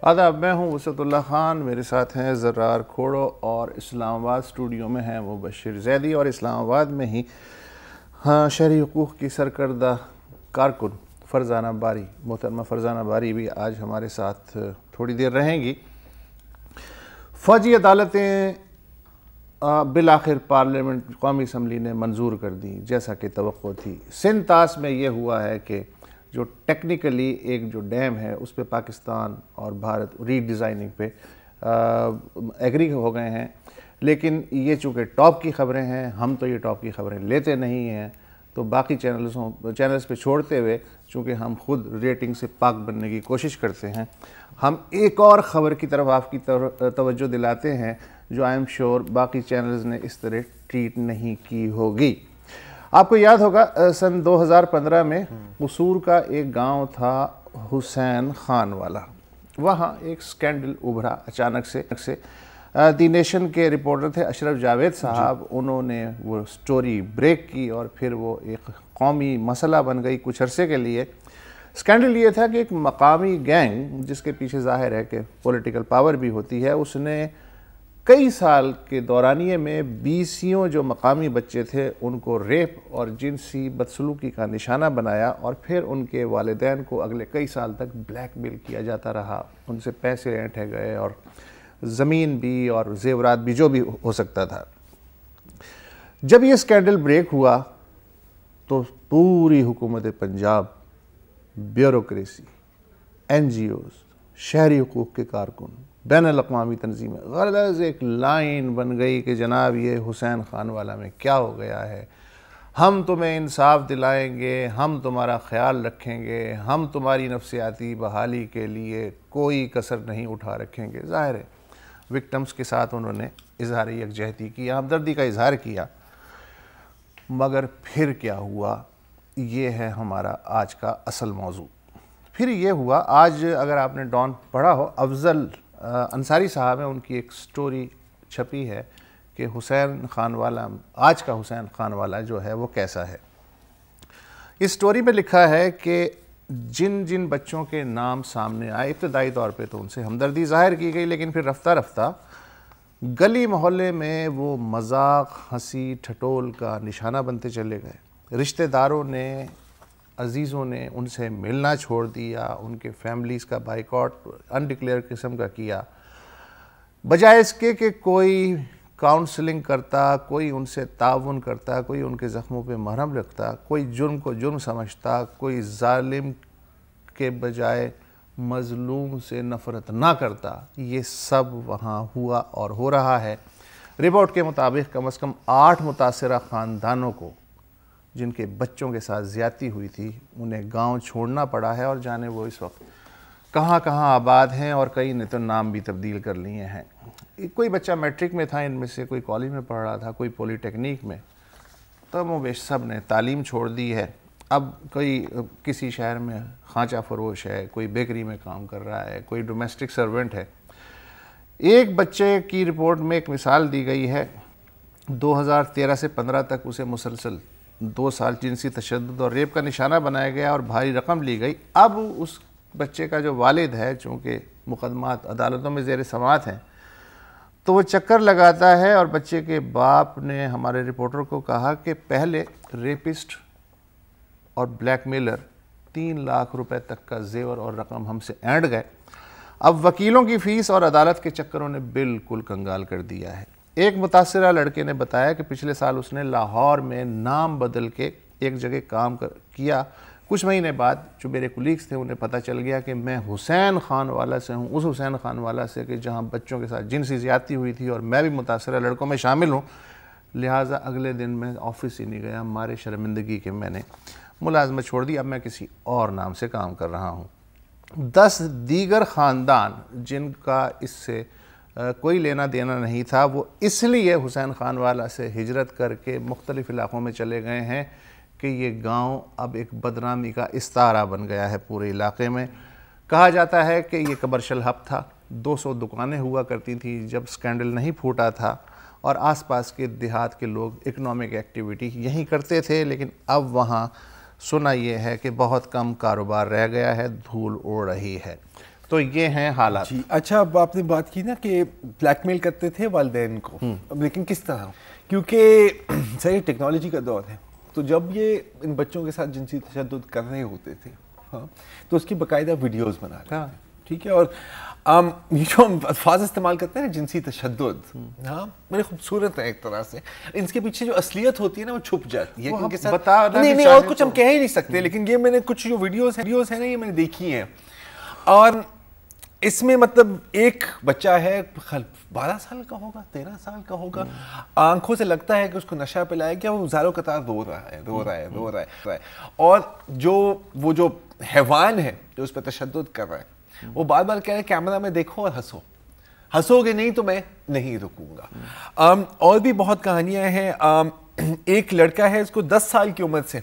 آداب، میں ہوں وسعت اللہ خان، میرے ساتھ ہیں زرار کھوڑو اور اسلام آباد اسٹوڈیو میں ہیں مبشر زیدی، اور اسلام آباد میں ہی شہری حقوق کی سرکردہ کارکن فرزانہ باری، محترمہ فرزانہ باری بھی آج ہمارے ساتھ تھوڑی دیر رہیں گی۔ فوجی عدالتیں بالآخر پارلیمنٹ قومی اسمبلی نے منظور کر دی جیسا کہ توقع تھی۔ سندھ طاس میں یہ ہوا ہے کہ جو ٹیکنیکلی ایک جو ڈیم ہے اس پہ پاکستان اور بھارت ری ڈیزائننگ پہ ایگری ہو گئے ہیں، لیکن یہ چونکہ ٹاپ کی خبریں ہیں، ہم تو یہ ٹاپ کی خبریں لیتے نہیں ہیں، تو باقی چینلز پہ چھوڑتے ہوئے چونکہ ہم خود ریٹنگ سے پاک بننے کی کوشش کرتے ہیں، ہم ایک اور خبر کی طرف آپ کی توجہ دلاتے ہیں جو آئی ایم شیور باقی چینلز نے اس طرح ٹریٹ نہیں کی ہوگی۔ آپ کو یاد ہوگا سن 2015 میں قصور کا ایک گاؤں تھا حسین خان والا، وہاں ایک سکینڈل ابھرا اچانک سے۔ دی نیشن کے رپورٹر تھے اشرف جاوید صاحب، انہوں نے وہ سٹوری بریک کی اور پھر وہ ایک قومی مسئلہ بن گئی کچھ عرصے کے لیے۔ سکینڈل یہ تھا کہ ایک مقامی گینگ جس کے پیچھے ظاہر ہے کہ پولیٹیکل پاور بھی ہوتی ہے، اس نے کئی سال کے دورانیے میں 20 جو مقامی بچے تھے ان کو ریپ اور جنسی بدسلوکی کا نشانہ بنایا، اور پھر ان کے والدین کو اگلے کئی سال تک بلیک میل کیا جاتا رہا، ان سے پیسے اینٹھے گئے اور زمین بھی اور زیورات بھی جو بھی ہو سکتا تھا۔ جب یہ سکینڈل بریک ہوا تو پوری حکومت Punjab, bureaucracy, NGOs, شہری حقوق کے کارکن، بین الاقوامی تنظیمیں غرض ایک لائن بن گئی کہ جناب یہ حسین خان والا میں کیا ہو گیا ہے، ہم تمہیں انصاف دلائیں گے، ہم تمہارا خیال رکھیں گے، ہم تمہاری نفسیاتی بحالی کے لیے کوئی کسر نہیں اٹھا رکھیں گے۔ ظاہر ہے وکٹمز کے ساتھ انہوں نے اظہار یکجہتی کیا، ہمدردی کا اظہار کیا، مگر پھر کیا ہوا، یہ ہے ہمارا آج کا اصل موضوع۔ پھر یہ ہوا، آج اگر آپ نے ڈان پڑھا ہو، افضل انصاری صاحب ہیں، ان کی ایک سٹوری چھپی ہے کہ حسین خان والا، آج کا حسین خان والا جو ہے وہ کیسا ہے۔ اس سٹوری میں لکھا ہے کہ جن جن بچوں کے نام سامنے آئے، ابتدائی طور پہ تو ان سے ہمدردی ظاہر کی گئی، لیکن پھر رفتہ رفتہ گلی محلے میں وہ مذاق، ہنسی ٹھٹول کا نشانہ بنتے چلے گئے۔ رشتہ داروں نے، عزیزوں نے ان سے ملنا چھوڑ دیا، ان کے فیملیز کا بائیکاٹ انڈکلیئر قسم کا کیا، بجائے اس کے کہ کوئی کاؤنسلنگ کرتا، کوئی ان سے تعاون کرتا، کوئی ان کے زخموں پہ مرہم رکھتا، کوئی جرم کو جرم سمجھتا، کوئی ظالم کے بجائے مظلوم سے نفرت نہ کرتا۔ یہ سب وہاں ہوا اور ہو رہا ہے۔ رپورٹ کے مطابق کم از کم 8 متاثرہ خاندانوں کو جن کے بچوں کے ساتھ زیادتی ہوئی تھی انہیں گاؤں چھوڑنا پڑا ہے، اور جانے وہ اس وقت کہاں کہاں آباد ہیں، اور کئی نے تو نام بھی تبدیل کر لیے ہیں۔ کوئی بچہ میٹرک میں تھا ان میں سے، کوئی کالج میں پڑھ رہا تھا، کوئی پولی ٹیکنیک میں، تو وہ بیش سب نے تعلیم چھوڑ دی ہے۔ اب کوئی کسی شہر میں خانچہ فروش ہے، کوئی بیکری میں کام کر رہا ہے، کوئی ڈومیسٹک سرونٹ ہے۔ ایک بچے کی رپورٹ میں ایک مثال دی گئی ہے، 2013 سے 15 تک اسے مسلسل 2 سال جنسی تشدد اور ریپ کا نشانہ بنایا گیا اور بھاری رقم لی گئی۔ اب اس بچے کا جو والد ہے، چونکہ مقدمات عدالتوں میں زیر سماعت ہیں، تو وہ چکر لگاتا ہے، اور بچے کے باپ نے ہمارے رپورٹر کو کہا کہ پہلے ریپسٹ اور بلیک میلر 3 لاکھ روپے تک کا زیور اور رقم ہم سے اینٹ گئے، اب وکیلوں کی فیس اور عدالت کے چکروں نے بالکل کنگال کر دیا ہے۔ ایک متاثرہ لڑکے نے بتایا کہ پچھلے سال اس نے لاہور میں نام بدل کے ایک جگہ کام کیا، کچھ مہینے بعد جو میرے کولیگز تھے انہیں پتہ چل گیا کہ میں حسین خان والا سے ہوں، اس حسین خان والا سے کہ جہاں بچوں کے ساتھ جنسی زیادتی ہوئی تھی، اور میں بھی متاثرہ لڑکوں میں شامل ہوں، لہٰذا اگلے دن میں آفس ہی نہیں گیا، مارے شرمندگی کے میں نے ملازمت چھوڑ دی، اب میں کسی اور نام سے کام کر رہا ہوں۔ 10 دیگر خاندان جن کا اس سے کوئی لینا دینا نہیں تھا، وہ اس لیے حسین خان والا سے ہجرت کر کے مختلف علاقوں میں چلے گئے ہیں کہ یہ گاؤں اب ایک بدنامی کا استعارہ بن گیا ہے پورے علاقے میں۔ کہا جاتا ہے کہ یہ کمرشل ہب تھا، 200 دکانیں ہوا کرتی تھیں جب سکینڈل نہیں پھوٹا تھا، اور آس پاس کے دیہات کے لوگ اکنامک ایکٹیویٹی یہیں کرتے تھے، لیکن اب وہاں سنا یہ ہے کہ بہت کم کاروبار رہ گیا ہے، دھول اڑ رہی ہے۔ تو یہ ہیں حالات. جی اچھا، اب آپ نے بات کی نا کہ بلیک میل کرتے تھے والدین کو، اب لیکن کس طرح؟ کیونکہ صحیح ٹیکنالوجی کا دور ہے، تو جب یہ ان بچوں کے ساتھ جنسی تشدد کر رہے ہوتے تھے ہاں تو اس کی باقاعدہ ویڈیوز بنا رہے تھے، ٹھیک ہے، اور یہ جو ہم الفاظ استعمال کرتے ہیں نا جنسی تشدد، ہاں بڑے خوبصورت ہے ایک طرح سے، ان کے پیچھے جو اصلیت ہوتی ہے نا وہ چھپ جاتی ہے، ان کے ساتھ نہیں اور کچھ ہم کہہ ہی نہیں سکتے، لیکن یہ میں نے کچھ جو ویڈیوز ہیں نا یہ میں نے دیکھی ہیں، اور اس میں مطلب ایک بچہ ہے 12 سال کا ہوگا 13 سال کا ہوگا، آنکھوں سے لگتا ہے کہ اس کو نشہ پلایا گیا، وہ زاروں قطار رو رہا ہے، اور وہ جو حیوان ہے جو اس پہ تشدد کر رہا ہے وہ بار بار کہہ رہا ہے کیمرہ میں دیکھو اور ہنسو گے نہیں تو میں نہیں رکوں گا. اور بھی بہت کہانیاں ہیں. ایک لڑکا ہے، اس کو 10 سال کی عمر سے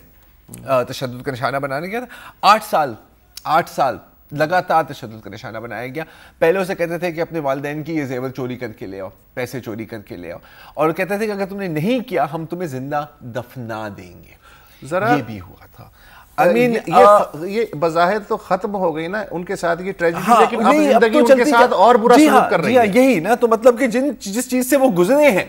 تشدد کا نشانہ بنانے گیا تھا، 8 سال لگاتار تشدد کا نشانہ بنایا گیا. پہلے اسے کہتے تھے کہ اپنے والدین کی یہ زیور چوری کر کے لے آؤ، پیسے چوری کر کے لے آؤ، اور کہتے تھے کہ اگر تم نے نہیں کیا ہم تمہیں زندہ دفنا دیں گے. ذرا یہ بھی ہوا تھا. یہ بظاہر تو ختم ہو گئی نا ان کے ساتھ یہ ٹریجڈی، لیکن اب زندگی ان کے ساتھ اور برا سلوک کر رہی ہے. یہی نا، تو مطلب کہ جس چیز سے وہ گزرے ہیں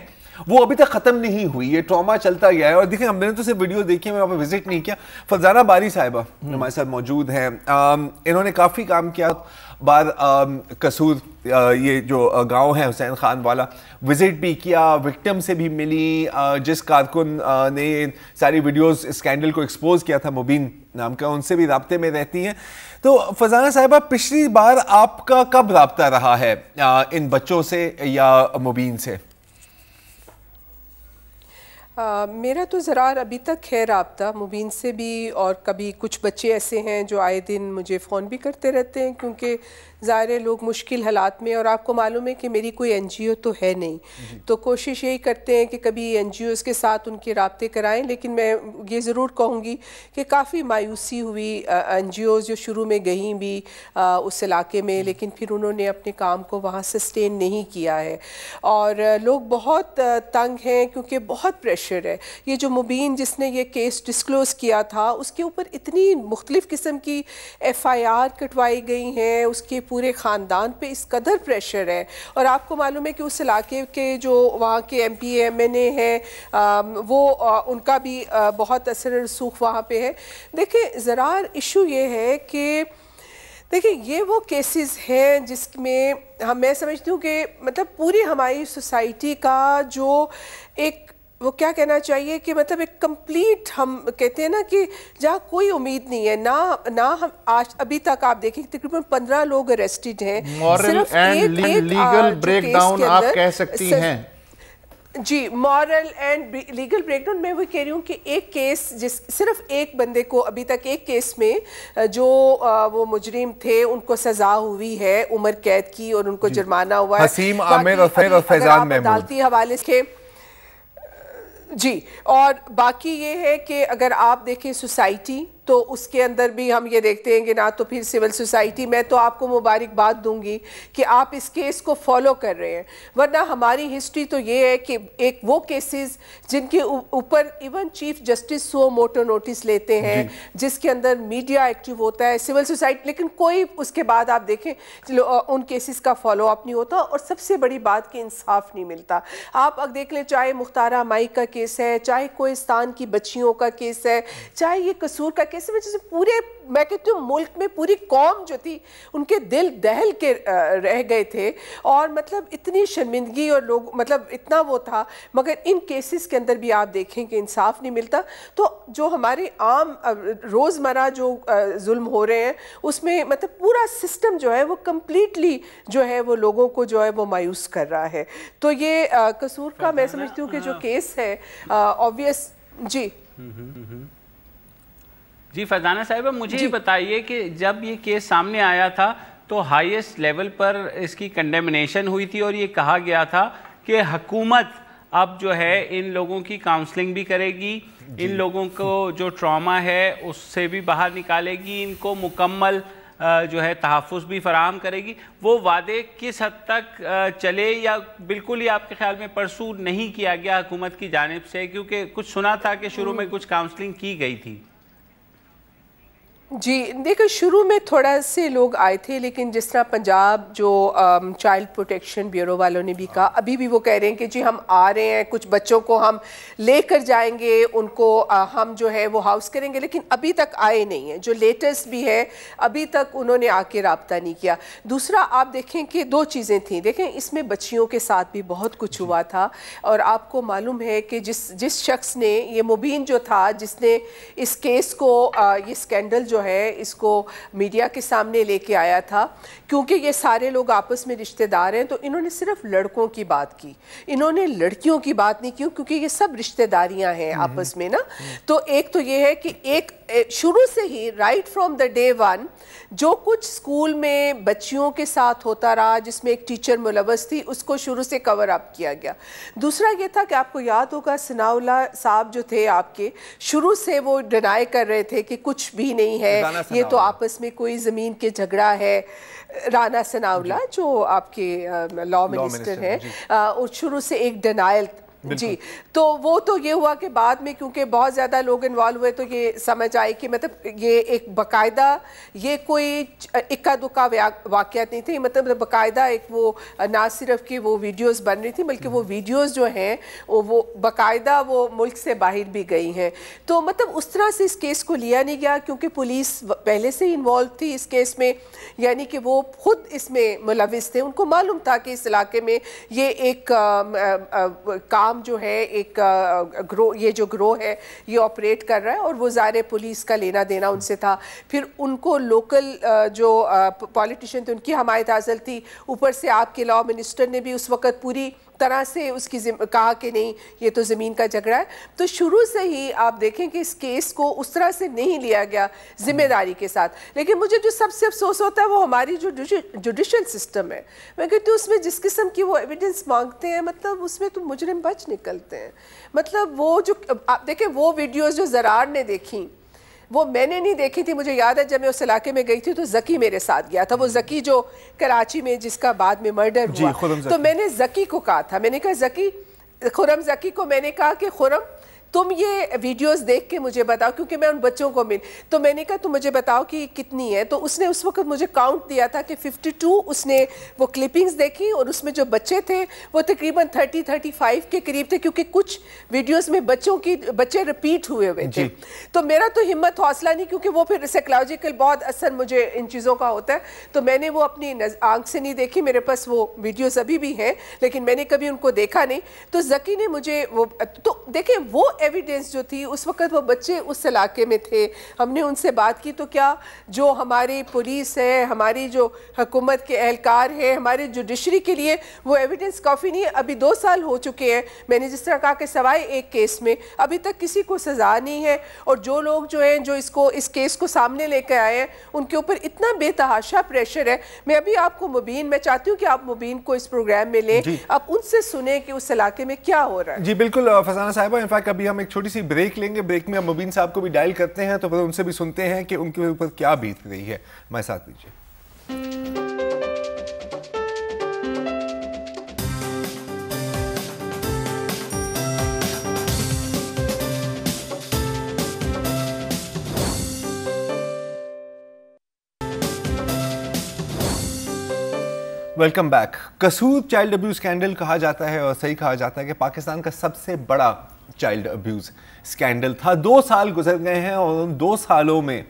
وہ ابھی تک ختم نہیں ہوئی، یہ ٹراما چلتا گیا ہے. اور دیکھیں ہم نے تو صرف ویڈیو دیکھی ہے، میں وہاں پہ وزٹ نہیں کیا. فرزانہ باری صاحبہ ہمارے ساتھ موجود ہیں، انہوں نے کافی کام کیا. بار قصور یہ جو گاؤں ہے حسین خان والا وزٹ بھی کیا، وکٹم سے بھی ملی، جس کارکن نے ساری ویڈیوز اسکینڈل کو ایکسپوز کیا تھا مبین نام کا، ان سے بھی رابطے میں رہتی ہیں. تو فرزانہ صاحبہ پچھلی بار آپ کا کب رابطہ رہا ہے ان بچوں سے یا مبین سے؟ میرا تو زرار ابھی تک ہے رابطہ مبین سے بھی، اور کبھی کچھ بچے ایسے ہیں جو آئے دن مجھے فون بھی کرتے رہتے ہیں، کیونکہ ظاہر لوگ مشکل حالات میں، اور آپ کو معلوم ہے کہ میری کوئی این جی او تو ہے نہیں، تو کوشش یہی کرتے ہیں کہ کبھی این جی اوز کے ساتھ ان کے رابطے کرائیں. لیکن میں یہ ضرور کہوں گی کہ کافی مایوسی ہوئی این جی اوز جو شروع میں گئیں بھی اس علاقے میں، لیکن پھر انہوں نے اپنے کام کو وہاں سسٹین نہیں کیا ہے، اور لوگ بہت تنگ ہیں کیونکہ بہت پریشر ہے. یہ جو مبین جس نے یہ کیس ڈسکلوز کیا تھا اس کے اوپر اتنی مختلف قسم کی ایف آئی آر کٹوائی گئی ہیں، اس کے پورے خاندان پہ اس قدر پریشر ہے. اور آپ کو معلوم ہے کہ اس علاقے کے جو وہاں کے ایم پی ایم این اے ہیں وہ ان کا بھی بہت اثر رسوخ وہاں پہ ہے. دیکھیں زرار ایشو یہ ہے کہ دیکھیں یہ وہ کیسز ہیں جس میں میں سمجھتی ہوں کہ مطلب پوری ہماری سوسائٹی کا جو ایک وہ کیا کہنا چاہیے کہ مطلب ایک کمپلیٹ، ہم کہتے ہیں نا کہ جہاں کوئی امید نہیں ہے، نہ ہم آج ابھی تک آپ دیکھیں تقریباً 15 لوگ اریسٹڈ ہیں. Moral and legal breakdown آپ کہہ سکتی ہیں. جی moral and legal breakdown. میں وہ کہہ رہی ہوں کہ ایک کیس صرف ایک بندے کو ابھی تک ایک کیس میں جو وہ مجرم تھے ان کو سزا ہوئی ہے عمر قید کی، اور ان کو جرمانہ ہوا ہے. حسیم عامر اور فیضان محمود عدالتی حوالے سے جی. اور باقی یہ ہے کہ اگر آپ دیکھیں سوسائٹی تو اس کے اندر بھی ہم یہ دیکھتے ہیں کہ نہ تو پھر سول سوسائٹی، میں تو آپ کو مبارکباد دوں گی کہ آپ اس کیس کو فالو کر رہے ہیں، ورنہ ہماری ہسٹری تو یہ ہے کہ ایک وہ کیسز جن کے اوپر even chief justice suo motu notice لیتے ہیں، جس کے اندر میڈیا ایکٹیو ہوتا ہے، سول سوسائٹی، لیکن کوئی اس کے بعد آپ دیکھیں ان کیسز کا فالو اپ نہیں ہوتا. اور سب سے بڑی بات کہ انصاف نہیں ملتا. آپ اب دیکھ لیں چاہے مختارہ مائی کا کیس ہے، چاہے کوہستان کی بچیوں کا کیس ہے، چاہے یہ قصور کا کیس ہے، جیسے پورے میں کہتی ہوں ملک میں پوری قوم جو تھی ان کے دل دہل کے رہ گئے تھے، اور مطلب اتنی شرمندگی اور لوگ مطلب اتنا وہ تھا. مگر ان کیسز کے اندر بھی آپ دیکھیں کہ انصاف نہیں ملتا. تو جو ہمارے عام روزمرہ جو ظلم ہو رہے ہیں اس میں مطلب پورا سسٹم جو ہے وہ کمپلیٹلی جو ہے وہ لوگوں کو جو ہے وہ مایوس کر رہا ہے. تو یہ قصور کا میں سمجھتی ہوں کہ جو کیس ہے آبویس. جی فرزانہ صاحبہ مجھے بتائیے کہ جب یہ کیس سامنے آیا تھا تو ہائیسٹ لیول پر اس کی کنڈیمنیشن ہوئی تھی، اور یہ کہا گیا تھا کہ حکومت اب جو ہے ان لوگوں کی کاؤنسلنگ بھی کرے گی، ان لوگوں کو جو ٹراما ہے اس سے بھی باہر نکالے گی، ان کو مکمل جو ہے تحفظ بھی فراہم کرے گی. وہ وعدے کس حد تک چلے یا بالکل ہی آپ کے خیال میں پرسو نہیں کیا گیا حکومت کی جانب سے؟ کیونکہ کچھ سنا تھا کہ شروع میں کچھ کاؤنسلنگ کی گئی تھی. جی دیکھیں شروع میں تھوڑا سے لوگ آئے تھے لیکن جس طرح پنجاب جو چائلڈ پروٹیکشن بیورو والوں نے بھی کہا ابھی بھی وہ کہہ رہے ہیں کہ جی ہم آ رہے ہیں کچھ بچوں کو ہم لے کر جائیں گے ان کو ہم جو ہے وہ ہاؤس کریں گے لیکن ابھی تک آئے نہیں ہیں جو لیٹسٹ بھی ہے ابھی تک انہوں نے آ کے رابطہ نہیں کیا. دوسرا آپ دیکھیں کہ دو چیزیں تھیں دیکھیں اس میں بچیوں کے ساتھ بھی بہت کچھ ہوا تھا اور آپ کو معلوم ہے کہ جس شخص نے یہ مبین جو تھا جس نے اس کیس کو یہ اسکینڈل جو ہے اس کو میڈیا کے سامنے لے کے آیا تھا کیونکہ یہ سارے لوگ آپس میں رشتہ دار ہیں تو انہوں نے صرف لڑکوں کی بات کی انہوں نے لڑکیوں کی بات نہیں کی کیونکہ یہ سب رشتہ داریاں ہیں آپس میں نا. تو ایک تو یہ ہے کہ ایک شروع سے ہی right from the day one جو کچھ اسکول میں بچیوں کے ساتھ ہوتا رہا جس میں ایک ٹیچر ملوث تھی اس کو شروع سے کور اپ کیا گیا. دوسرا یہ تھا کہ آپ کو یاد ہوگا ثناء اللہ صاحب جو تھے آپ کے شروع سے وہ ڈینائی کر رہے تھے کہ کچھ بھی نہیں ہے یہ تو آپس میں کوئی زمین کے جھگڑا ہے. رانا ثناء اللہ جو آپ کے لا منسٹر ہیں اور شروع سے ایک ڈینائل جی تو وہ تو یہ ہوا کہ بعد میں کیونکہ بہت زیادہ لوگ انوالو ہوئے تو یہ سمجھ آئی کہ مطلب یہ ایک باقاعدہ یہ کوئی اکا دکا واقعات نہیں تھے مطلب باقاعدہ ایک وہ نہ صرف کہ وہ ویڈیوز بن رہی تھی بلکہ وہ ویڈیوز جو ہیں وہ باقاعدہ وہ ملک سے باہر بھی گئی ہیں. تو مطلب اس طرح سے اس کیس کو لیا نہیں گیا کیونکہ پولیس پہلے سے انوالو تھی اس کیس میں یعنی کہ وہ خود اس میں ملوث تھے ان کو معلوم تھا کہ اس علاقے میں یہ ایک کام جو ہے ایک گروہ یہ جو گروہ ہے یہ آپریٹ کر رہا ہے اور وہ ظاہر پولیس کا لینا دینا ان سے تھا. پھر ان کو لوکل جو پولیٹیشین تھے ان کی حمایت حاصل تھی اوپر سے آپ کے لا منسٹر نے بھی اس وقت پوری طرح سے اس کی کہا کہ نہیں یہ تو زمین کا جھگڑا ہے. تو شروع سے ہی آپ دیکھیں کہ اس کیس کو اس طرح سے نہیں لیا گیا ذمہ داری کے ساتھ. لیکن مجھے جو سب سے افسوس ہوتا ہے وہ ہماری جو جوڈیشل سسٹم ہے میں کہتی ہوں اس میں جس قسم کی وہ ایویڈنس مانگتے ہیں مطلب اس میں تو مجرم بچ نکلتے ہیں. مطلب وہ جو آپ دیکھیں وہ ویڈیوز جو زرار نے دیکھیں وہ میں نے نہیں دیکھی تھی. مجھے یاد ہے جب میں اس علاقے میں گئی تھی تو زکی میرے ساتھ گیا تھا وہ زکی جو کراچی میں جس کا بعد میں مرڈر ہوا تو میں نے زکی کو کہا تھا میں نے کہا زکی خرم زکی کو میں نے کہا کہ خرم تم یہ ویڈیوز دیکھ کے مجھے بتاؤ کیونکہ میں ان بچوں کو تو میں نے کہا تم مجھے بتاؤ کہ کتنی ہے. تو اس نے اس وقت مجھے کاؤنٹ دیا تھا کہ 52 اس نے وہ کلپنگز دیکھی اور اس میں جو بچے تھے وہ تقریباً 30-35 کے قریب تھے کیونکہ کچھ ویڈیوز میں بچے ریپیٹ ہوئے تھے. تو میرا تو ہمت حوصلہ نہیں کیونکہ وہ پھر سائیکولوجیکل بہت اثر مجھے ان چیزوں کا ہوتا ہے تو میں نے وہ اپنی آنکھ سے نہیں دیکھی. میرے پاس وہ ویڈیوز ابھی بھی ہیں لیکن میں نے کبھی ان کو دیکھا نہیں. تو زکی نے مجھے وہ تو دیکھیں وہ ایویڈنس جو تھی اس وقت وہ بچے اس علاقے میں تھے ہم نے ان سے بات کی تو کیا جو ہماری پولیس ہے ہماری جو حکومت کے اہلکار ہیں ہمارے جوڈیشری کے لیے وہ ایویڈنس کافی نہیں ہے. ابھی 2 سال ہو چکے ہیں میں نے جس طرح کہا کہ سوائے ایک کیس میں ابھی تک کسی کو سزا نہیں ہے اور جو لوگ جو ہیں جو اس کیس کو سامنے لے کے آئے ہیں ان کے اوپر اتنا بے تحاشا پریشر ہے. میں ابھی آپ کو مبین میں چاہتی ہوں کہ آپ مبین کو اس پروگرام میں لیں آپ ان سے سنیں کہ اس علاقے میں کیا ہو رہا ہے. جی بالکل فضانہ صاحبہ انفیکٹ ابھی ہم ایک چھوٹی سی بریک لیں گے بریک میں ہم مبین صاحب کو بھی ڈائل کرتے ہیں تو پھر ان سے بھی سنتے ہیں کہ ان کے اوپر کیا بیت رہی ہے. ہمارے ساتھ دیجیے. Welcome back. Kasur child abuse scandal کہا جاتا ہے اور صحیح کہا جاتا ہے کہ پاکستان کا سب سے بڑا چائلڈ ابیوز اسکینڈل تھا. 2 سال گزر گئے ہیں اور ان 2 سالوں میں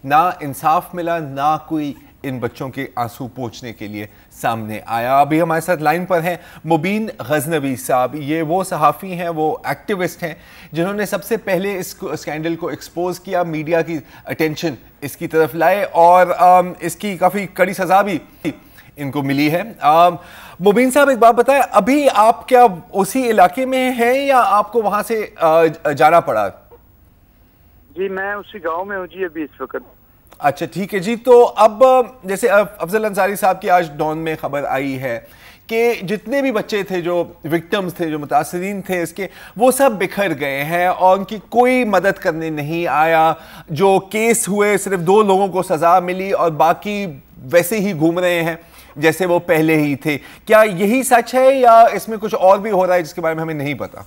نہ انصاف ملا نہ کوئی ان بچوں کے آنسو پوچھنے کے لیے سامنے آیا. ابھی ہمارے ساتھ لائن پر ہیں مبین غزنوی صاحب. یہ وہ صحافی ہیں وہ ایکٹیوسٹ ہیں جنہوں نے سب سے پہلے اس اسکینڈل کو ایکسپوز کیا میڈیا کی اٹینشن اس کی طرف لائے اور اس کی کافی کڑی سزا بھی ان کو ملی ہے. مبین صاحب ایک بات بتائیں ابھی آپ کیا اسی علاقے میں ہیں یا آپ کو وہاں سے جانا پڑا؟ جی میں اسی گاؤں میں ہوں جی ابھی اس وقت. اچھا ٹھیک ہے جی. تو اب جیسے افضل انصاری صاحب کی آج ڈان میں خبر آئی ہے کہ جتنے بھی بچے تھے جو وکٹمز تھے جو متاثرین تھے اس کے وہ سب بکھر گئے ہیں اور ان کی کوئی مدد کرنے نہیں آیا. جو کیس ہوئے صرف 2 لوگوں کو سزا ملی اور باقی ویسے ہی گھوم رہے ہیں جیسے وہ پہلے ہی تھے. کیا یہی سچ ہے یا اس میں کچھ اور بھی ہو رہا ہے جس کے بارے میں ہمیں نہیں پتا؟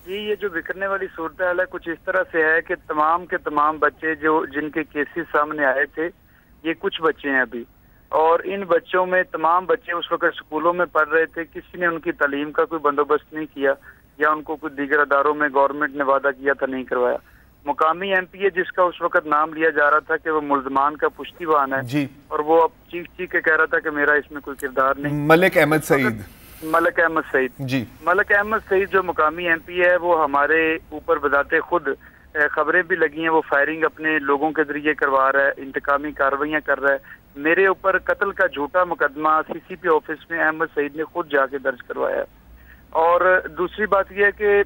جی یہ جو بکھرنے والی صورتحال ہے کچھ اس طرح سے ہے کہ تمام کے تمام بچے جو جن کے کیسز سامنے آئے تھے یہ کچھ بچے ہیں ابھی، اور ان بچوں میں تمام بچے اس وقت اسکولوں میں پڑھ رہے تھے، کسی نے ان کی تعلیم کا کوئی بندوبست نہیں کیا یا ان کو کوئی دیگر اداروں میں گورنمنٹ نے وعدہ کیا تھا نہیں کروایا۔ مقامی ایم پی اے جس کا اس وقت نام لیا جا رہا تھا کہ وہ ملزمان کا پشتیبان ہے جی، اور وہ اب چیخ کے کہہ رہا تھا کہ میرا اس میں کوئی کردار نہیں، ملک احمد سعید ملک احمد سعید جی، ملک احمد سعید جو مقامی ایم پی ہے وہ ہمارے اوپر بذات خود خبریں بھی لگی ہیں، وہ فائرنگ اپنے لوگوں کے ذریعے کروا رہا ہے، انتقامی کارروائیاں کر رہا ہے۔ میرے اوپر قتل کا جھوٹا مقدمہ سی سی پی آفس میں احمد سعید نے خود جا کے درج کروایا ہے۔ اور دوسری بات یہ ہے کہ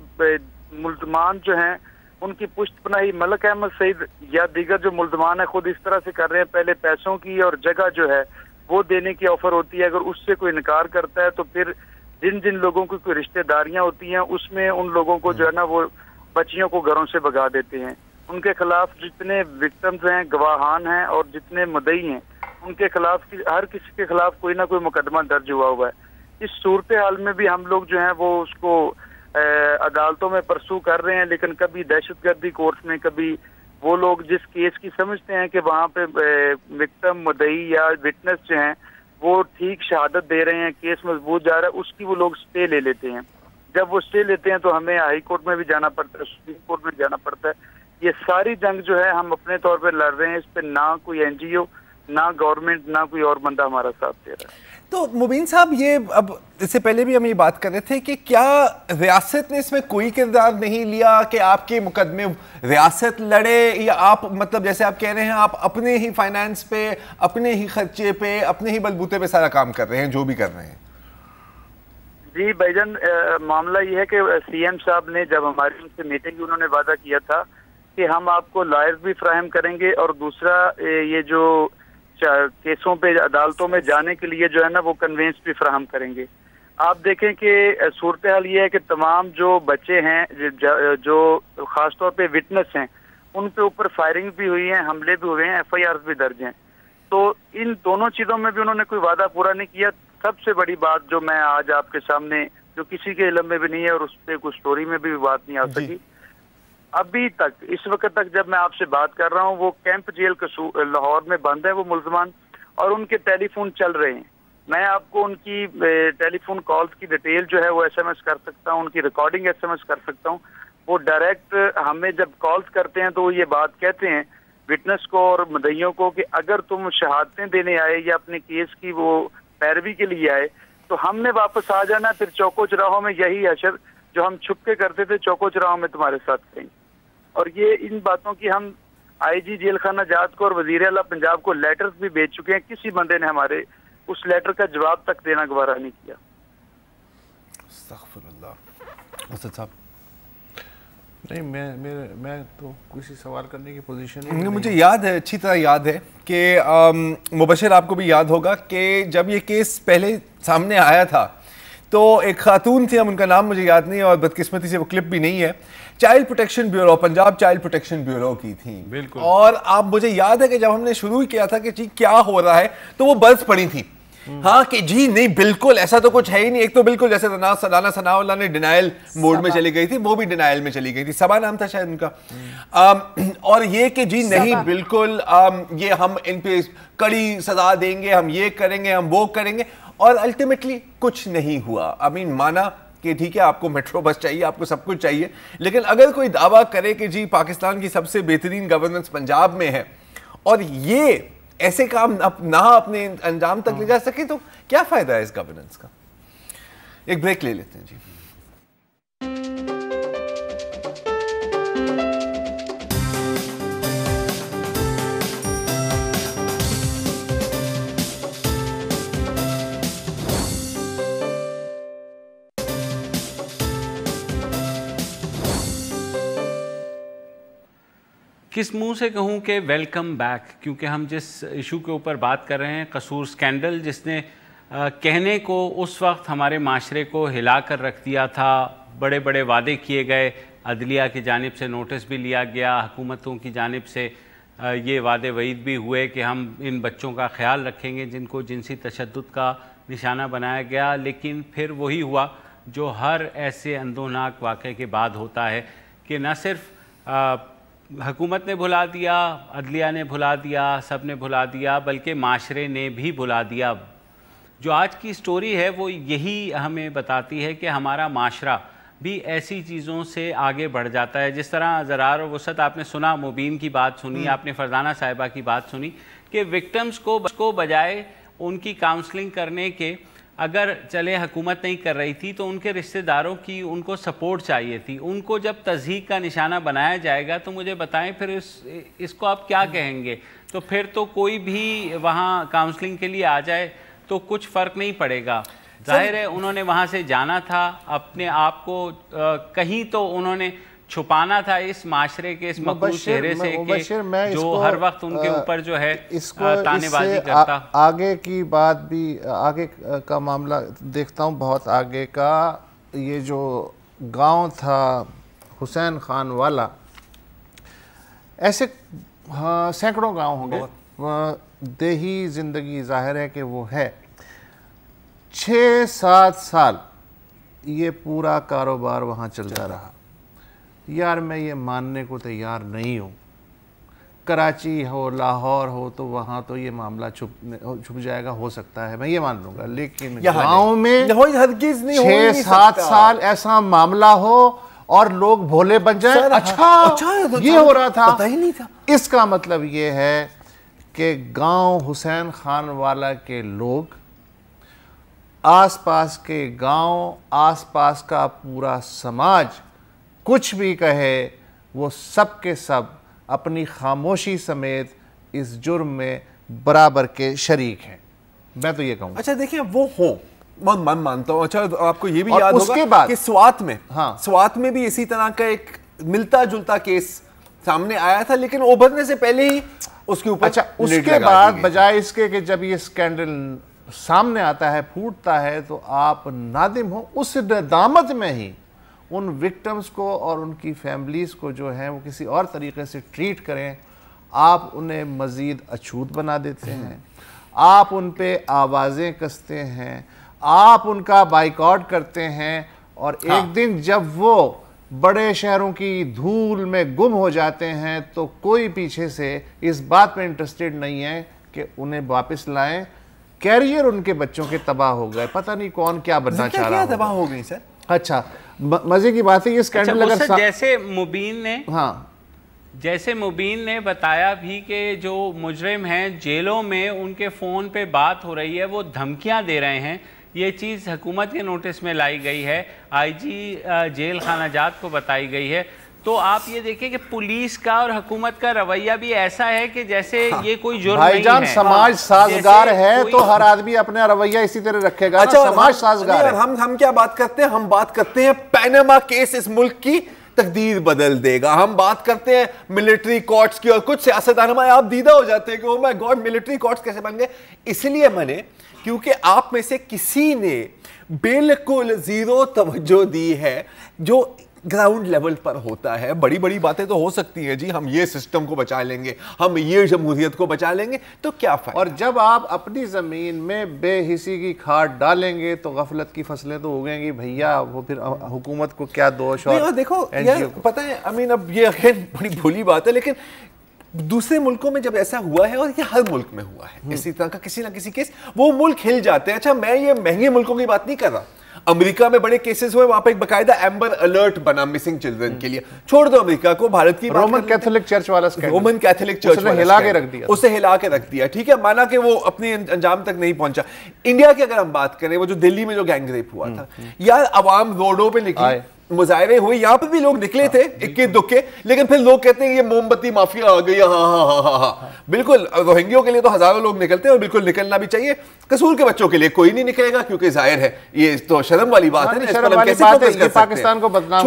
ملزمان جو ہیں ان کی پشت پناہی ملک احمد سعید یا دیگر جو ملزمان ہیں خود اس طرح سے کر رہے ہیں، پہلے پیسوں کی اور جگہ جو ہے وہ دینے کی آفر ہوتی ہے، اگر اس سے کوئی انکار کرتا ہے تو پھر جن جن لوگوں کی کوئی رشتہ داریاں ہوتی ہیں اس میں ان لوگوں کو جو ہے نا وہ بچیوں کو گھروں سے بھگا دیتے ہیں۔ ان کے خلاف جتنے وکٹمز ہیں، گواہان ہیں اور جتنے مدعی ہیں ان کے خلاف ہر کسی کے خلاف کوئی نہ کوئی مقدمہ درج ہوا ہے۔ اس صورتحال میں بھی ہم لوگ جو ہیں وہ اس کو عدالتوں میں پرسو کر رہے ہیں، لیکن کبھی دہشت گردی کورٹ میں، کبھی وہ لوگ جس کیس کی سمجھتے ہیں کہ وہاں پہ وکٹم مدعی یا وٹنس جو ہیں وہ ٹھیک شہادت دے رہے ہیں، کیس مضبوط جا رہا ہے، اس کی وہ لوگ سٹے لے لیتے ہیں۔ جب وہ سٹے لیتے ہیں تو ہمیں ہائی کورٹ میں بھی جانا پڑتا ہے، سپریم کورٹ میں جانا پڑتا ہے۔ یہ ساری جنگ جو ہے ہم اپنے طور پہ لڑ رہے ہیں، اس پہ نہ کوئی این جی او، نہ گورنمنٹ، نہ کوئی اور بندہ ہمارا ساتھ دے رہا ہے۔ تو مبین صاحب یہ اب اس سے پہلے بھی ہم یہ بات کر رہے تھے کہ کیا ریاست نے اس میں کوئی کردار نہیں لیا کہ آپ کے مقدمے ریاست لڑے، یا آپ مطلب جیسے آپ کہہ رہے ہیں آپ اپنے ہی فائنانس پہ، اپنے ہی خرچے پہ، اپنے ہی بلبوتے پہ سارا کام کر رہے ہیں جو بھی کر رہے ہیں؟ جی بھائی جان، معاملہ یہ ہے کہ سی ایم صاحب نے جب ہماری ان سے میٹنگ انہوں نے وعدہ کیا تھا کہ ہم آپ کو لائرز بھی فراہم کریں گے اور دوسرا یہ جو کیسوں پہ عدالتوں میں جانے کے لیے جو ہے نا وہ کنوینس بھی فراہم کریں گے۔ آپ دیکھیں کہ صورتحال یہ ہے کہ تمام جو بچے ہیں جو خاص طور پہ وٹنس ہیں ان کے اوپر فائرنگ بھی ہوئی ہیں، حملے بھی ہوئے ہیں، ایف آئی آر بھی درج ہیں، تو ان دونوں چیزوں میں بھی انہوں نے کوئی وعدہ پورا نہیں کیا۔ سب سے بڑی بات جو میں آج آپ کے سامنے، جو کسی کے علم میں بھی نہیں ہے اور اس پہ کوئی سٹوری میں بھی بات نہیں آ سکی، ابھی تک اس وقت تک جب میں آپ سے بات کر رہا ہوں وہ کیمپ جیل لاہور میں بند ہے وہ ملزمان، اور ان کے ٹیلی فون چل رہے ہیں۔ میں آپ کو ان کی ٹیلی فون کالز کی ڈیٹیل جو ہے وہ ایس ایم ایس کر سکتا ہوں، ان کی ریکارڈنگ ایس ایم ایس کر سکتا ہوں۔ وہ ڈائریکٹ ہمیں جب کالز کرتے ہیں تو وہ یہ بات کہتے ہیں وٹنس کو اور مدعیوں کو کہ اگر تم شہادتیں دینے آئے یا اپنے کیس کی وہ پیروی کے لیے آئے تو ہم نے واپس آ جانا، پھر چوکو چراہوں میں یہی حشر جو ہم چھپ کے کرتے تھے چوکو چراہوں میں تمہارے ساتھ کریں گے۔ اور یہ ان باتوں کی ہم آئی جی جیل خانہ جات کو اور وزیر اعلیٰ پنجاب کو لیٹرز بھی بھیج چکے ہیں، کسی بندے نے ہمارے اس لیٹر کا جواب تک دینا گوارا نہیں کیا۔ استغفر اللہ۔ اسد صاحب نہیں، میں تو کسی سوال کرنے کی پوزیشن نہیں۔ مجھے یاد ہے، اچھی طرح یاد ہے کہ مبشر آپ کو بھی یاد ہوگا کہ جب یہ کیس پہلے سامنے آیا تھا تو ایک خاتون تھی، اب ان کا نام مجھے یاد نہیں ہے اور بدقسمتی سے وہ کلپ بھی نہیں ہے، child protection bureau, Punjab child protection bureau کی تھیں بالکل، اور آپ مجھے یاد ہے کہ جب ہم نے شروع کیا تھا کہ جی کیا ہو رہا ہے تو وہ برس پڑی تھی، ہاں کہ جی نہیں بالکل ایسا تو کچھ ہے ہی نہیں۔ ایک تو بالکل جیسے رانا ثناء اللہ نے ڈینائل موڈ میں چلی گئی تھی، وہ بھی ڈینائل میں چلی گئی تھی، سبا نام تھا شاید ان کا، اور یہ کہ جی نہیں بالکل یہ ہم ان پہ کڑی سزا دیں گے، ہم یہ کریں گے، ہم وہ کریں گے، اور الٹیمیٹلی کچھ نہیں ہوا۔ مانا کہ ٹھیک ہے آپ کو میٹرو بس چاہیے، آپ کو سب کچھ چاہیے، لیکن اگر کوئی دعویٰ کرے کہ جی پاکستان کی سب سے بہترین گورننس پنجاب میں ہے اور یہ ایسے کام نہ اپنے انجام تک لے جا سکے تو کیا فائدہ ہے اس گورننس کا؟ ایک بریک لے لیتے ہیں جی۔ کس منہ سے کہوں کہ ویلکم بیک، کیونکہ ہم جس ایشو کے اوپر بات کر رہے ہیں، قصور سکینڈل، جس نے کہنے کو اس وقت ہمارے معاشرے کو ہلا کر رکھ دیا تھا، بڑے بڑے وعدے کیے گئے، عدلیہ کی جانب سے نوٹس بھی لیا گیا، حکومتوں کی جانب سے یہ وعدے وعید بھی ہوئے کہ ہم ان بچوں کا خیال رکھیں گے جن کو جنسی تشدد کا نشانہ بنایا گیا، لیکن پھر وہی ہوا جو ہر ایسے اندوناک واقعے کے بعد ہوتا ہے کہ نہ صرف حکومت نے بھلا دیا، عدلیہ نے بھلا دیا، سب نے بھلا دیا، بلکہ معاشرے نے بھی بھلا دیا۔ جو آج کی سٹوری ہے وہ یہی ہمیں بتاتی ہے کہ ہمارا معاشرہ بھی ایسی چیزوں سے آگے بڑھ جاتا ہے۔ جس طرح زرار اور وسعت آپ نے سنا، مبین کی بات سنی، آپ نے فرزانہ صاحبہ کی بات سنی کہ وکٹمز کو بجائے ان کی کاؤنسلنگ کرنے کے، اگر چلے حکومت نہیں کر رہی تھی تو ان کے رشتہ داروں کی ان کو سپورٹ چاہیے تھی۔ ان کو جب تضحیک کا نشانہ بنایا جائے گا تو مجھے بتائیں پھر اس کو آپ کیا کہیں گے؟ تو پھر تو کوئی بھی وہاں کاؤنسلنگ کے لیے آ جائے تو کچھ فرق نہیں پڑے گا۔ ظاہر ہے انہوں نے وہاں سے جانا تھا، اپنے آپ کو کہیں تو انہوں نے چھپانا تھا اس معاشرے کے اس مقبول چہرے سے کہ جو ہر وقت ان کے اوپر جو ہے تانے بازی کرتا۔ آگے کی بات بھی، آگے کا معاملہ دیکھتا ہوں، بہت آگے کا۔ یہ جو گاؤں تھا حسین خان والا، ایسے سینکڑوں گاؤں ہوں گے، دیہی زندگی ظاہر ہے کہ وہ ہے۔ 6-7 سال یہ پورا کاروبار وہاں چلتا رہا۔ یار میں یہ ماننے کو تیار نہیں ہوں، کراچی ہو، لاہور ہو تو وہاں تو یہ معاملہ چھپ جائے گا، ہو سکتا ہے، میں یہ مان لوں گا، لیکن گاؤں میں 6-7 سال ایسا معاملہ ہو اور لوگ بھولے بن جائیں، اچھا یہ ہو رہا تھا، اس کا مطلب یہ ہے کہ گاؤں حسین خان والا کے لوگ، آس پاس کے گاؤں، آس پاس کا پورا سماج کچھ بھی کہے، وہ سب کے سب اپنی خاموشی سمیت اس جرم میں برابر کے شریک ہیں، میں تو یہ کہوں۔ اچھا دیکھیں، وہ ہوں، میں مانتا ہوں۔ اچھا آپ کو یہ بھی یاد ہوگا کہ سوات میں بھی اسی طرح کا ایک ملتا جلتا کیس سامنے آیا تھا، لیکن ابھرنے سے پہلے ہی اس کے اوپر، اچھا اس کے بعد بجائے اس کے کہ جب یہ سکینڈل سامنے آتا ہے، پھوٹتا ہے، تو آپ نادم ہو، اس ندامت میں ہی ان وکٹمز کو اور ان کی فیملیز کو جو ہیں وہ کسی اور طریقے سے ٹریٹ کریں، آپ انہیں مزید اچھوت بنا دیتے ہیں، آپ ان پہ آوازیں کستے ہیں، آپ ان کا بائیکاٹ کرتے ہیں، اور ایک دن جب وہ بڑے شہروں کی دھول میں گم ہو جاتے ہیں تو کوئی پیچھے سے اس بات پہ انٹرسٹڈ نہیں ہے کہ انہیں واپس لائیں۔ کیریئر ان کے بچوں کے تباہ ہو گئے، پتہ نہیں کون کیا بننا چاہ رہا ہے، تباہ ہو گئی سر۔ اچھا مزے کی بات ہے یہ سکینڈل اگر جیسے مبین نے بتایا بھی کہ جو مجرم ہیں جیلوں میں ان کے فون پہ بات ہو رہی ہے، وہ دھمکیاں دے رہے ہیں، یہ چیز حکومت کے نوٹس میں لائی گئی ہے، آئی جی جیل خانہ جات کو بتائی گئی ہے، تو آپ یہ دیکھیں کہ پولیس کا اور حکومت کا رویہ بھی ایسا ہے کہ جیسے یہ کوئی جرم نہیں ہے۔ بھائی جان سماج سازگار ہے تو ہر آدمی اپنا رویہ اسی طرح رکھے گا، سماج سازگار ہے۔ ہم کیا بات کرتے ہیں؟ ہم بات کرتے ہیں پیناما کیس اس ملک کی تقدیر بدل دے گا، ہم بات کرتے ہیں ملٹری کورٹس کی، اور کچھ سیاستدان آپ دیدہ ہو جاتے ہیں کہ او مائی گاڈ ملٹری کورٹس کیسے بن گئے۔ اس لیے میں نے، کیونکہ آپ میں سے کسی نے بالکل زیرو توجہ دی ہے جو گراؤنڈ لیول پر ہوتا ہے۔ بڑی بڑی باتیں تو ہو سکتی ہیں، جی ہم یہ سسٹم کو بچا لیں گے، ہم یہ جمہوریت کو بچا لیں گے، تو کیا فائدہ؟ اور جب آپ اپنی زمین میں بے حسی کی کھاد ڈالیں گے تو غفلت کی فصلیں تو اگیں گی بھیا، وہ پھر حکومت کو کیا دوش؟ اور دیکھو یار پتہ ہے امین، اب یہ بڑی بھولی بات ہے، لیکن دوسرے ملکوں میں جب ایسا ہوا ہے، اور یہ ہر ملک میں ہوا ہے اسی طرح کا کسی نہ کسی کیس، وہ ملک ہل جاتے ہیں۔ اچھا میں یہ مہنگے ملکوں کی بات نہیں کر رہا، امریکہ میں بڑے کیسز ہوئے، وہاں پہ ایک باقاعدہ ایمبر الرٹ بنا مسنگ چلڈرن کے لیے۔ چھوڑ دو امریکہ کو، بھارت کی رومن کیتھولک چرچ والا سکینڈل، رومن کیتھولک چرچ اسے ہلا کے رکھ دیا، اسے ہلا کے رکھ دیا، ٹھیک ہے، مانا کہ وہ اپنی انجام تک نہیں پہنچا۔ انڈیا کی اگر ہم بات کریں، وہ جو دلی میں جو گینگ ریپ ہوا تھا، یار عوام روڈوں پہ نکلی، مظاہرے ہوئے، یہاں پہ بھی لوگ نکلے تھے اکے دکے، لیکن پھر لوگ کہتے ہیں یہ موم بتی مافیا آ گئی۔ ہاں بالکل، روہنگیوں کے لیے تو ہزاروں لوگ نکلتے ہیں، اور بالکل نکلنا بھی چاہیے۔ قصور کے بچوں کے لیے کوئی نہیں نکلے گا، کیونکہ ظاہر ہے یہ تو شرم والی بات ہے، پاکستان کو بدنام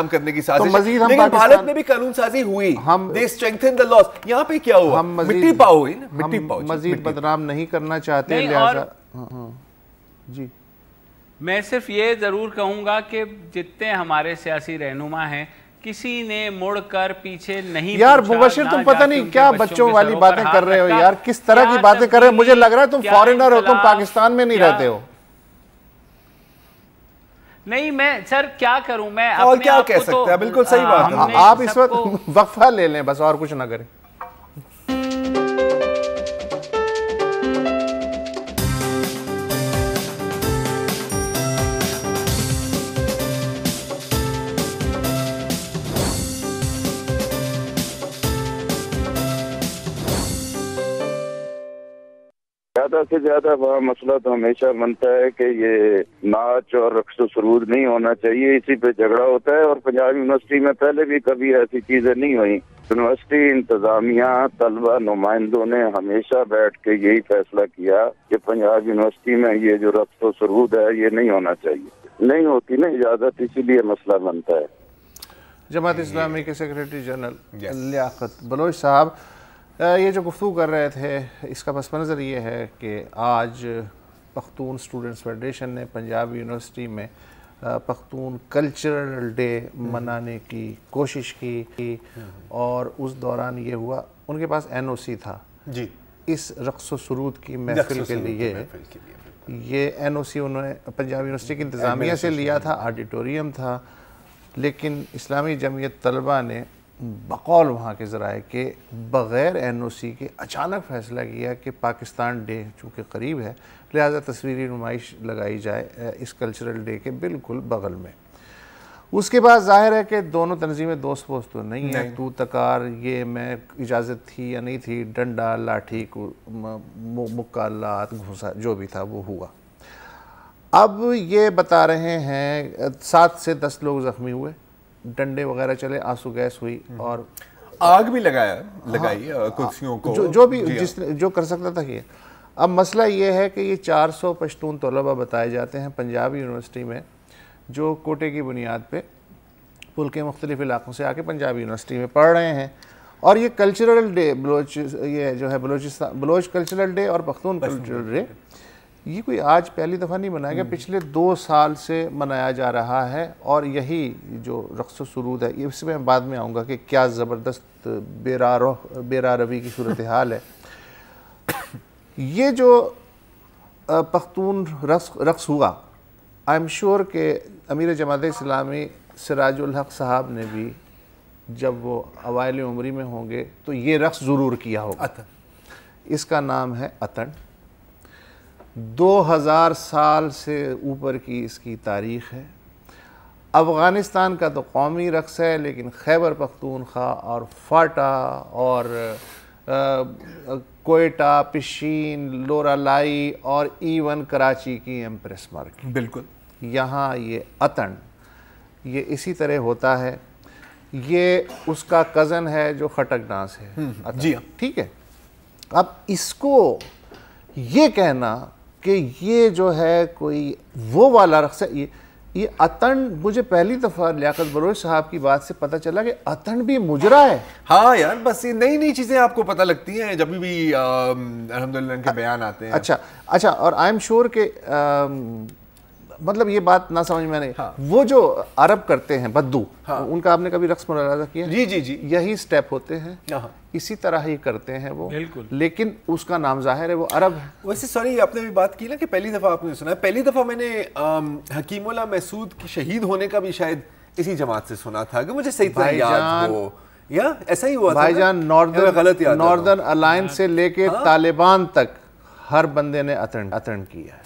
کرنے کی سازش۔ لیکن بھارت میں بھی قانون سازی ہوئی، they strengthen the laws۔ یہاں پہ کیا ہوا؟ مٹی پاؤ ہوئی نا، مٹی پاؤ، مزید بدنام نہیں کرنا چاہتے، لہذا جی میں صرف یہ ضرور کہوں گا کہ جتنے ہمارے سیاسی رہنما ہیں، کسی نے مڑ کر پیچھے نہیں۔ یار مبشر تم پتہ نہیں کیا بچوں والی باتیں کر رہے ہو یار، کس طرح کی باتیں کر رہے ہو؟ مجھے لگ رہا ہے تم فارنر ہو، تم پاکستان میں نہیں رہتے ہو۔ نہیں میں سر کیا کروں میں اور اپنے کیا آپ کہہ کو سکتے ہیں، بالکل صحیح بات ہے. آپ اس وقت وقفہ لے لیں بس، اور کچھ نہ کریں. زیادہ سے زیادہ وہاں مسئلہ تو ہمیشہ بنتا ہے کہ یہ ناچ اور رقص و سرود نہیں ہونا چاہیے، اسی پہ جھگڑا ہوتا ہے. اور پنجاب یونیورسٹی میں پہلے بھی کبھی ایسی چیزیں نہیں ہوئیں. یونیورسٹی انتظامیہ طلبہ نمائندوں نے ہمیشہ بیٹھ کے یہی فیصلہ کیا کہ پنجاب یونیورسٹی میں یہ جو رقص و سرود ہے یہ نہیں ہونا چاہیے. نہیں ہوتی نا اجازت، اسی لیے مسئلہ بنتا ہے. جماعت اسلامی کے سیکریٹری جنرل لیاقت بلوچ صاحب یہ جو گفتگو کر رہے تھے، اس کا پس منظر یہ ہے کہ آج پختون اسٹوڈنٹس فیڈریشن نے پنجاب یونیورسٹی میں پختون کلچرل ڈے منانے کی کوشش کی، اور اس دوران یہ ہوا ان کے پاس این او سی تھا جی اس رقص و سرود کی محفل کے لیے. یہ این او سی انہوں نے پنجاب یونیورسٹی کی انتظامیہ سے لیا تھا، آڈیٹوریم تھا، لیکن اسلامی جمعیت طلبہ نے بقول وہاں کے ذرائع کے بغیر این او سی کے اچانک فیصلہ کیا کہ پاکستان ڈے چونکہ قریب ہے لہٰذا تصویری نمائش لگائی جائے اس کلچرل ڈے کے بالکل بغل میں. اس کے بعد ظاہر ہے کہ دونوں تنظیمیں دوست پوست تو نہیں ہیں، تو تکار یہ میں اجازت تھی یا نہیں تھی، ڈنڈا لاٹھی مکالات گھسا جو بھی تھا وہ ہوا. اب یہ بتا رہے ہیں 7 سے 10 لوگ زخمی ہوئے، ڈنڈے وغیرہ چلے، آنسو گیس ہوئی اور آگ بھی لگائی کرسیوں کو، جو بھی جو کر سکتا تھا کیا. اب مسئلہ یہ ہے کہ یہ 400 پشتون طلبہ بتائے جاتے ہیں پنجاب یونیورسٹی میں جو کوٹے کی بنیاد پہ ملک کے مختلف علاقوں سے آ کے پنجاب یونیورسٹی میں پڑھ رہے ہیں. اور یہ کلچرل ڈے یہ جو ہے بلوچ کلچرل ڈے اور پختون کلچرل ڈے یہ کوئی آج پہلی دفعہ نہیں منایا گیا، پچھلے 2 سال سے منایا جا رہا ہے. اور یہی جو رقص و سرود ہے اس میں بعد میں آؤں گا کہ کیا زبردست بیرا روی کی صورتحال ہے. یہ جو پختون رقص ہوا، آئی ایم شیور کہ امیر جماعت اسلامی سراج الحق صاحب نے بھی جب وہ اوائل عمری میں ہوں گے تو یہ رقص ضرور کیا ہوگا. اس کا نام ہے اتن. 2000 سال سے اوپر کی اس کی تاریخ ہے. افغانستان کا تو قومی رقص ہے، لیکن خیبر پختونخوا اور فاٹا اور کوئٹہ، پشین، لورا لائی اور ایون کراچی کی ایمپریس مارکیٹ، بالکل یہاں یہ اتن یہ اسی طرح ہوتا ہے. یہ اس کا کزن ہے جو خٹک ڈانس ہے. جی ہاں ٹھیک ہے. اب اس کو یہ کہنا کہ یہ جو ہے کوئی وہ والا رقص ہے، یہ اتن مجھے پہلی دفعہ لیاقت بلوچ صاحب کی بات سے پتہ چلا کہ اتن بھی مجرا ہے. ہاں یار، بس یہ نئی چیزیں آپ کو پتہ لگتی ہیں جب بھی الحمدللہ ان کے بیان آتے ہیں. اچھا اور آئی ایم شیور کہ مطلب یہ بات نہ سمجھ میں نہیں، وہ جو عرب کرتے ہیں بدو، ان کا آپ نے کبھی رقص ملاحظہ کیا؟ جی یہی سٹیپ ہوتے ہیں، اسی طرح ہی کرتے ہیں وہ، لیکن اس کا نام ظاہر ہے وہ عرب ہے. ویسے سوری آپ نے بھی بات کی نا کہ پہلی دفعہ آپ نے سنا ہے، پہلی دفعہ میں نے حکیم اللہ محسود کی شہید ہونے کا بھی شاید اسی جماعت سے سنا تھا، کہ مجھے صحیح طرح یاد ہو یا ایسا ہی ہوا تھا. بھائی جان ناردرن الائنس سے لے کے طالبان تک ہر بندے نے اتن کیا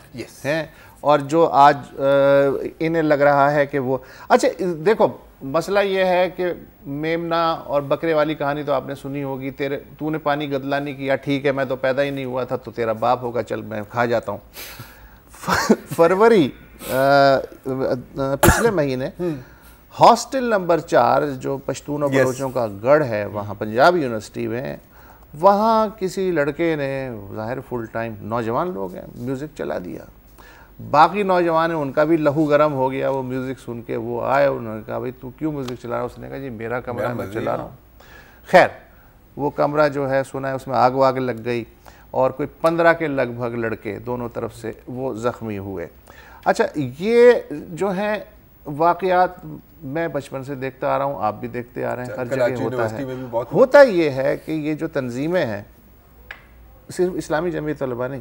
ہے. اور جو آج انہیں لگ رہا ہے کہ وہ اچھا دیکھو مسئلہ یہ ہے کہ میمنا اور بکرے والی کہانی تو آپ نے سنی ہوگی، تو نے پانی گدلا نہیں کیا، ٹھیک ہے میں تو پیدا ہی نہیں ہوا تھا تو تیرا باپ ہوگا، چل میں کھا جاتا ہوں. فروری پچھلے مہینے ہاسٹل نمبر 4 جو پشتون و بلوچوں کا گڑھ ہے وہاں پنجاب یونیورسٹی میں، وہاں کسی لڑکے نے ظاہر فل ٹائم نوجوان لوگ ہیں میوزک چلا دیا. باقی نوجوان ہیں ان کا بھی لہو گرم ہو گیا وہ میوزک سن کے. وہ آئے انہوں نے کہا بھائی تو کیوں میوزک چلا رہا؟ اس نے کہا جی میرا کمرہ میں چلا رہا ہوں. خیر وہ کمرہ جو ہے سنا ہے اس میں آگ واگ لگ گئی اور کوئی 15 کے لگ بھگ لڑکے دونوں طرف سے وہ زخمی ہوئے. اچھا یہ جو ہیں واقعات میں بچپن سے دیکھتا آ رہا ہوں، آپ بھی دیکھتے آ رہے ہیں، ہر جگہ ہوتا ہے. ہوتا یہ ہے کہ یہ جو تنظیمیں ہیں صرف اسلامی جمعیت طلبہ نہیں،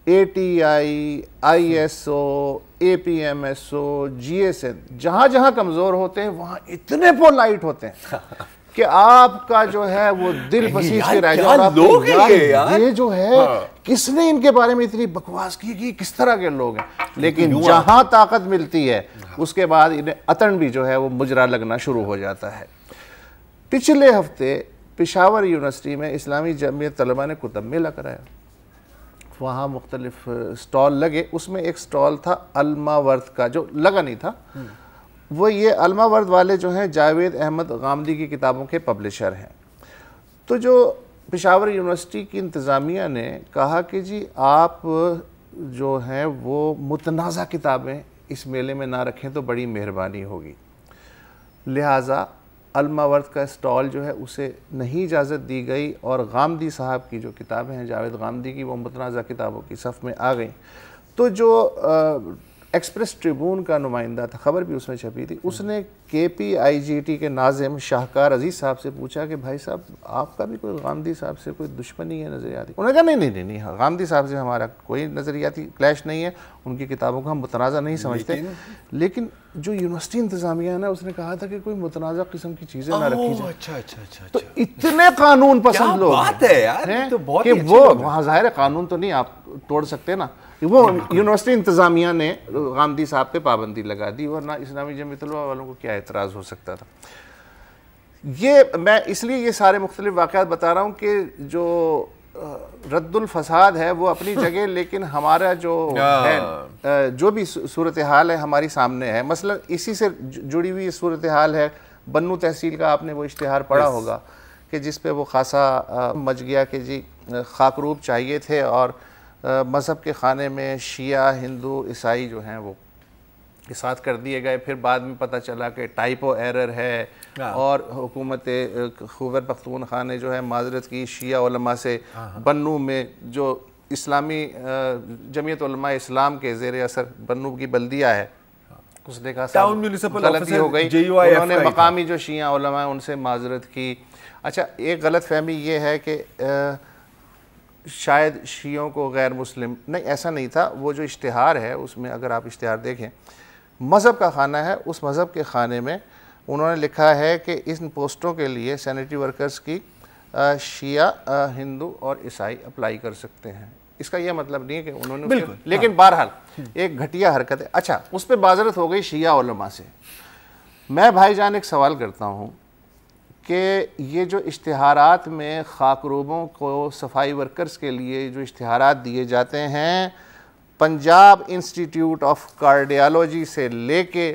ATI, ISO, APMSO, GSN جہاں جہاں کمزور ہوتے ہیں وہاں اتنے پولائٹ ہوتے ہیں کہ آپ کا جو ہے وہ دل پسیج کے رہ جائے. یہ جو ہے کس نے ان کے بارے میں اتنی بکواس کی کہ کس طرح کے لوگ ہیں, لیکن جہاں طاقت ملتی ہے اس کے بعد انہیں عطن بھی جو ہے وہ مجرا لگنا شروع ہو جاتا ہے. پچھلے ہفتے پشاور یونیورسٹی میں اسلامی جمعیت طلبہ نے کتب میلہ کرایا. وہاں مختلف سٹال لگے, اس میں ایک سٹال تھا علمہ ورد کا جو لگا نہیں تھا. وہ یہ علمہ ورد والے جو ہیں جاوید احمد غامدی کی کتابوں کے پبلشر ہیں. تو جو پشاور یونیورسٹی کی انتظامیہ نے کہا کہ جی آپ جو ہیں وہ متنازع کتابیں اس میلے میں نہ رکھیں تو بڑی مہربانی ہوگی. لہٰذا علمہ ورد کا سٹال جو ہے اسے نہیں اجازت دی گئی اور غامدی صاحب کی جو کتابیں ہیں جاوید غامدی کی وہ متنازع کتابوں کی صف میں آ گئیں. تو جو ایکسپریس ٹریبون کا نمائندہ تھا, خبر بھی اس میں چھپی تھی, اس نے KPIGT کے ناظم شاہکار عزیز صاحب سے پوچھا کہ بھائی صاحب آپ کا بھی کوئی غامدی صاحب سے کوئی دشمنی ہے نظریاتی؟ انہوں نے کہا نہیں, غامدی صاحب سے ہمارا کوئی نظریاتی کلیش نہیں ہے, ان کی کتابوں کو ہم متنازع نہیں سمجھتے. لیکن جو یونیورسٹی انتظامیہ ہے نا اس نے کہا تھا کہ کوئی متنازع قسم کی چیزیں نہ رکھی جائیں. اچھا. تو اتنے قانون پسند لوگ ہیں کہ وہ وہاں ظاہر قانون تو نہیں آپ توڑ سکتے نا, وہ یونیورسٹی انتظامیہ نے غامدی صاحب پہ پابندی لگا دی, ورنہ اسلامی جمعیت طلبہ والوں کو کیا اعتراض ہو سکتا تھا. یہ میں اس لیے یہ سارے مختلف واقعات بتا رہا ہوں کہ جو رد الفساد ہے وہ اپنی جگہ, لیکن ہمارا جو ہے جو بھی صورتحال ہے ہماری سامنے ہے. مثلا اسی سے جڑی ہوئی صورتحال ہے بنو تحصیل کا, آپ نے وہ اشتہار پڑھا ہوگا کہ جس پہ وہ خاصا مچ گیا کہ جی خاکروب چاہیے تھے اور مذہب کے خانے میں شیعہ, ہندو, عیسائی جو ہیں وہ ساتھ کر دیے گئے. پھر بعد میں پتہ چلا کہ ٹائپو ایرر ہے اور حکومت خیبر پختونخوا نے جو ہے معذرت کی شیعہ علماء سے. بنو میں جو اسلامی جمعیت علماء اسلام کے زیر اثر بنو کی بلدیہ ہے, اس نے کہا غلطی ہو گئی, انہوں نے مقامی جو شیعہ علماء ان سے معذرت کی. اچھا, ایک غلط فہمی یہ ہے کہ شاید شیعوں کو غیر مسلم, نہیں ایسا نہیں تھا. وہ جو اشتہار ہے اس میں اگر آپ اشتہار دیکھیں, مذہب کا خانہ ہے, اس مذہب کے خانے میں انہوں نے لکھا ہے کہ ان پوسٹوں کے لیے سینیٹری ورکرز کی شیعہ, ہندو اور عیسائی اپلائی کر سکتے ہیں. اس کا یہ مطلب نہیں ہے کہ انہوں نے, لیکن بہرحال ایک گھٹیا حرکت ہے. اچھا, اس پہ معذرت ہو گئی شیعہ علماء سے. میں بھائی جان ایک سوال کرتا ہوں کہ یہ جو اشتہارات میں خاکروبوں کو صفائی ورکرز کے لیے جو اشتہارات دیے جاتے ہیں, پنجاب انسٹیٹیوٹ آف کارڈیالوجی سے لے کے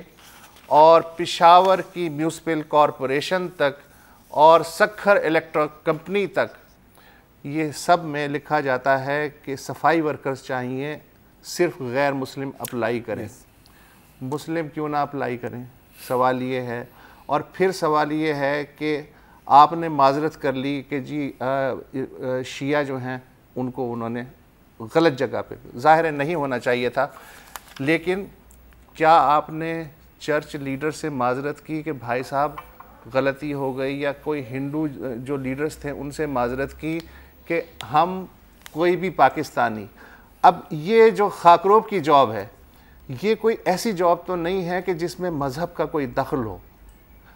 اور پشاور کی میونسپل کارپوریشن تک اور سکھر الیکٹرک کمپنی تک, یہ سب میں لکھا جاتا ہے کہ صفائی ورکرز چاہیے صرف غیر مسلم اپلائی کریں. مسلم کیوں نہ اپلائی کریں, سوال یہ ہے. اور پھر سوال یہ ہے کہ آپ نے معذرت کر لی کہ جی شیعہ جو ہیں ان کو انہوں نے غلط جگہ پہ, ظاہر نہیں ہونا چاہیے تھا, لیکن کیا آپ نے چرچ لیڈر سے معذرت کی کہ بھائی صاحب غلطی ہو گئی, یا کوئی ہندو جو لیڈرز تھے ان سے معذرت کی کہ ہم کوئی بھی پاکستانی. اب یہ جو خاکروب کی جاب ہے یہ کوئی ایسی جاب تو نہیں ہے کہ جس میں مذہب کا کوئی دخل ہو,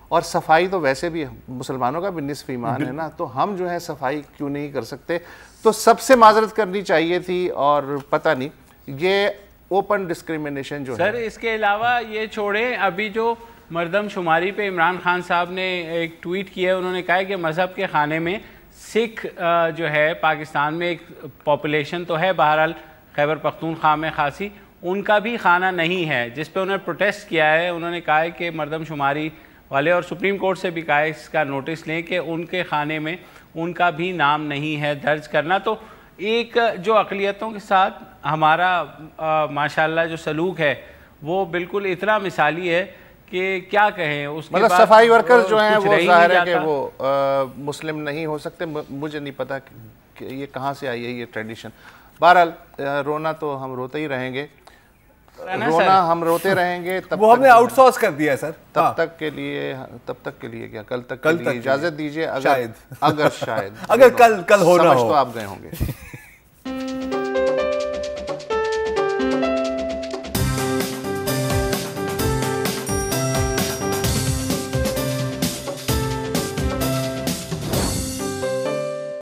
اور صفائی تو ویسے بھی مسلمانوں کا بھی نصف ایمان ہے نا, تو ہم جو ہے صفائی کیوں نہیں کر سکتے. تو سب سے معذرت کرنی چاہیے تھی, اور پتہ نہیں یہ اوپن ڈسکریمنیشن جو ہے. سر اس کے علاوہ یہ چھوڑیں, ابھی جو مردم شماری پہ عمران خان صاحب نے ایک ٹویٹ کیا ہے, انہوں نے کہا ہے کہ مذہب کے خانے میں سکھ جو ہے پاکستان میں ایک پاپولیشن تو ہے بہرحال خیبر پختونخوا میں خاصی, ان کا بھی خانہ نہیں ہے, جس پہ انہوں نے پروٹیسٹ کیا ہے. انہوں نے کہا ہے کہ مردم شماری والے اور سپریم کورٹ سے بھی کہا ہے اس کا نوٹس لیں کہ ان کے خانے میں ان کا بھی نام نہیں ہے درج کرنا. تو ایک جو اقلیتوں کے ساتھ ہمارا ماشاءاللہ جو سلوک ہے وہ بالکل اتنا مثالی ہے کہ کیا کہیں. اس کے مطلب صفائی ورکرز جو ہیں وہ ظاہر ہے کہ وہ مسلم نہیں ہو سکتے. مجھے نہیں پتا کہ یہ کہاں سے آئی ہے یہ ٹریڈیشن. بہرحال رونا تو ہم روتے ہی رہیں گے, رونا ہم روتے رہیں گے. وہ ہم نے آؤٹ سورس کر دیا ہے سر. تب تک کے لیے کیا, کل تک کے لیے اجازت دیجیے. اگر شاید اگر کل ہونا ہو تو آپ گئے ہوں گے.